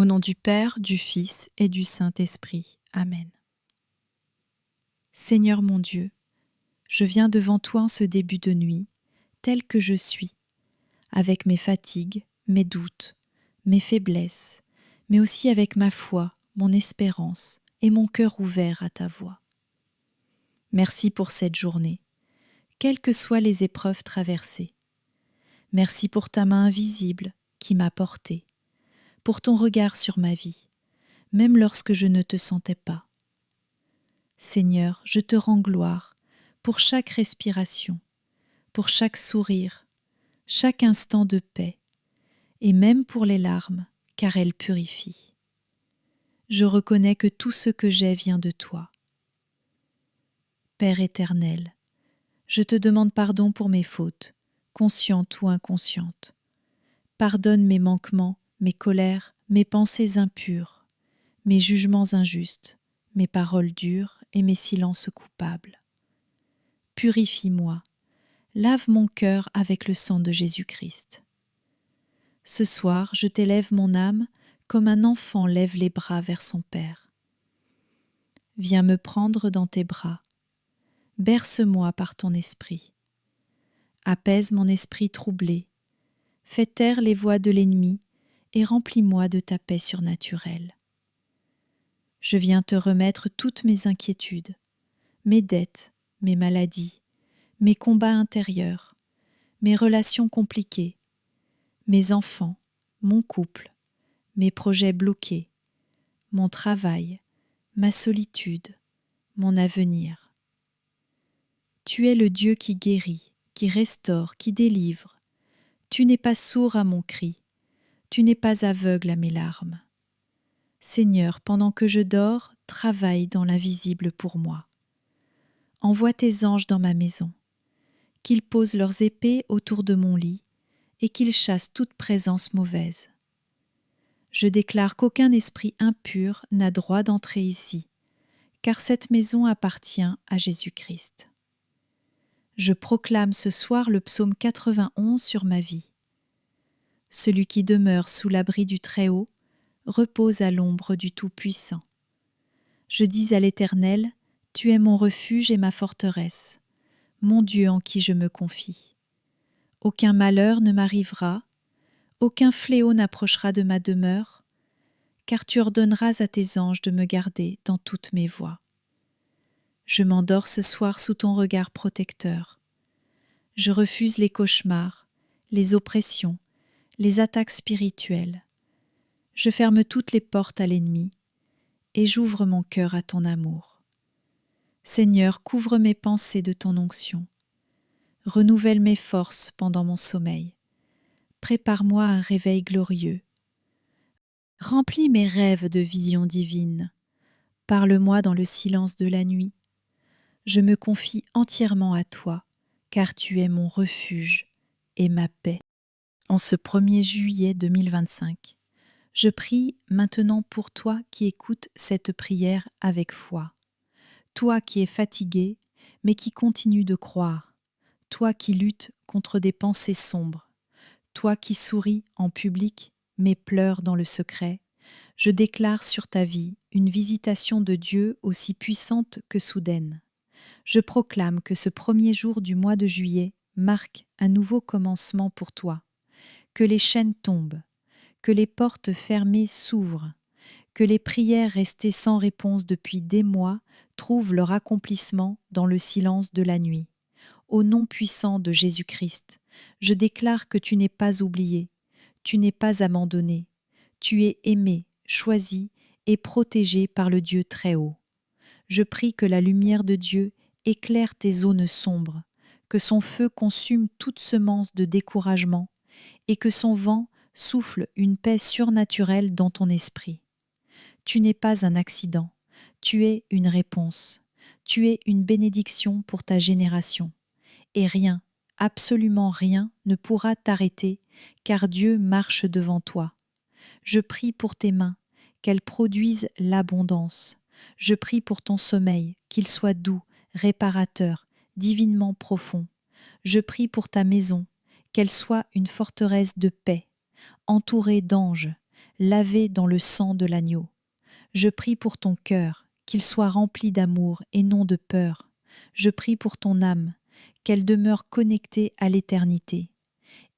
Au nom du Père, du Fils et du Saint-Esprit. Amen. Seigneur mon Dieu, je viens devant toi en ce début de nuit, tel que je suis, avec mes fatigues, mes doutes, mes faiblesses, mais aussi avec ma foi, mon espérance et mon cœur ouvert à ta voix. Merci pour cette journée, quelles que soient les épreuves traversées. Merci pour ta main invisible qui m'a portée, pour ton regard sur ma vie, même lorsque je ne te sentais pas. Seigneur, je te rends gloire pour chaque respiration, pour chaque sourire, chaque instant de paix, et même pour les larmes, car elles purifient. Je reconnais que tout ce que j'ai vient de toi. Père éternel, je te demande pardon pour mes fautes, conscientes ou inconscientes. Pardonne mes manquements, mes colères, mes pensées impures, mes jugements injustes, mes paroles dures et mes silences coupables. Purifie-moi, lave mon cœur avec le sang de Jésus-Christ. Ce soir, je t'élève mon âme comme un enfant lève les bras vers son Père. Viens me prendre dans tes bras, berce-moi par ton esprit. Apaise mon esprit troublé, fais taire les voix de l'ennemi et remplis-moi de ta paix surnaturelle. Je viens te remettre toutes mes inquiétudes, mes dettes, mes maladies, mes combats intérieurs, mes relations compliquées, mes enfants, mon couple, mes projets bloqués, mon travail, ma solitude, mon avenir. Tu es le Dieu qui guérit, qui restaure, qui délivre. Tu n'es pas sourd à mon cri, tu n'es pas aveugle à mes larmes. Seigneur, pendant que je dors, travaille dans l'invisible pour moi. Envoie tes anges dans ma maison, qu'ils posent leurs épées autour de mon lit et qu'ils chassent toute présence mauvaise. Je déclare qu'aucun esprit impur n'a droit d'entrer ici, car cette maison appartient à Jésus-Christ. Je proclame ce soir le psaume 91 sur ma vie. Celui qui demeure sous l'abri du Très-Haut repose à l'ombre du Tout-Puissant. Je dis à l'Éternel, tu es mon refuge et ma forteresse, mon Dieu en qui je me confie. Aucun malheur ne m'arrivera, aucun fléau n'approchera de ma demeure, car tu ordonneras à tes anges de me garder dans toutes mes voies. Je m'endors ce soir sous ton regard protecteur. Je refuse les cauchemars, les oppressions, les attaques spirituelles. Je ferme toutes les portes à l'ennemi et j'ouvre mon cœur à ton amour. Seigneur, couvre mes pensées de ton onction. Renouvelle mes forces pendant mon sommeil. Prépare-moi un réveil glorieux. Remplis mes rêves de visions divines. Parle-moi dans le silence de la nuit. Je me confie entièrement à toi, car tu es mon refuge et ma paix. En ce 1er juillet 2025, je prie maintenant pour toi qui écoutes cette prière avec foi. Toi qui es fatigué, mais qui continue de croire. Toi qui luttes contre des pensées sombres. Toi qui souris en public, mais pleures dans le secret. Je déclare sur ta vie une visitation de Dieu aussi puissante que soudaine. Je proclame que ce 1er jour du mois de juillet marque un nouveau commencement pour toi. Que les chaînes tombent, que les portes fermées s'ouvrent, que les prières restées sans réponse depuis des mois trouvent leur accomplissement dans le silence de la nuit. Au nom puissant de Jésus-Christ, je déclare que tu n'es pas oublié, tu n'es pas abandonné, tu es aimé, choisi et protégé par le Dieu Très-Haut. Je prie que la lumière de Dieu éclaire tes zones sombres, que son feu consume toute semence de découragement et que son vent souffle une paix surnaturelle dans ton esprit. Tu n'es pas un accident, tu es une réponse, tu es une bénédiction pour ta génération. Et rien, absolument rien, ne pourra t'arrêter, car Dieu marche devant toi. Je prie pour tes mains, qu'elles produisent l'abondance. Je prie pour ton sommeil, qu'il soit doux, réparateur, divinement profond. Je prie pour ta maison, qu'elle soit une forteresse de paix, entourée d'anges, lavé dans le sang de l'agneau. Je prie pour ton cœur, qu'il soit rempli d'amour et non de peur. Je prie pour ton âme, qu'elle demeure connectée à l'éternité.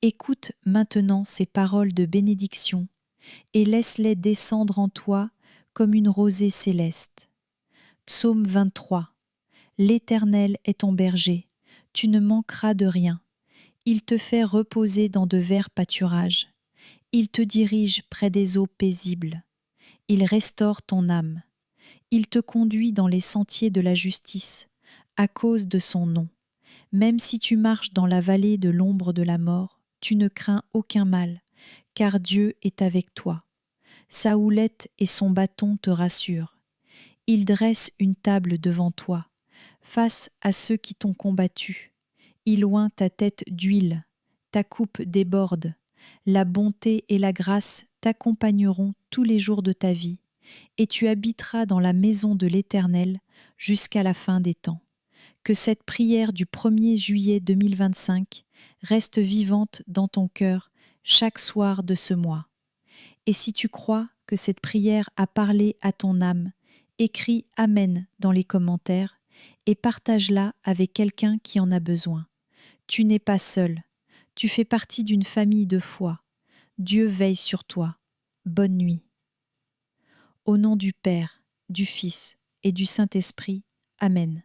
Écoute maintenant ces paroles de bénédiction et laisse-les descendre en toi comme une rosée céleste. Psaume 23. L'Éternel est ton berger, tu ne manqueras de rien. Il te fait reposer dans de verts pâturages. Il te dirige près des eaux paisibles. Il restaure ton âme. Il te conduit dans les sentiers de la justice, à cause de son nom. Même si tu marches dans la vallée de l'ombre de la mort, tu ne crains aucun mal, car Dieu est avec toi. Sa houlette et son bâton te rassurent. Il dresse une table devant toi, face à ceux qui t'ont combattu. Il oint ta tête d'huile, ta coupe déborde. La bonté et la grâce t'accompagneront tous les jours de ta vie, et tu habiteras dans la maison de l'Éternel jusqu'à la fin des temps. Que cette prière du 1er juillet 2025 reste vivante dans ton cœur chaque soir de ce mois. Et si tu crois que cette prière a parlé à ton âme, écris Amen dans les commentaires et partage-la avec quelqu'un qui en a besoin. Tu n'es pas seul, tu fais partie d'une famille de foi. Dieu veille sur toi. Bonne nuit. Au nom du Père, du Fils et du Saint-Esprit. Amen.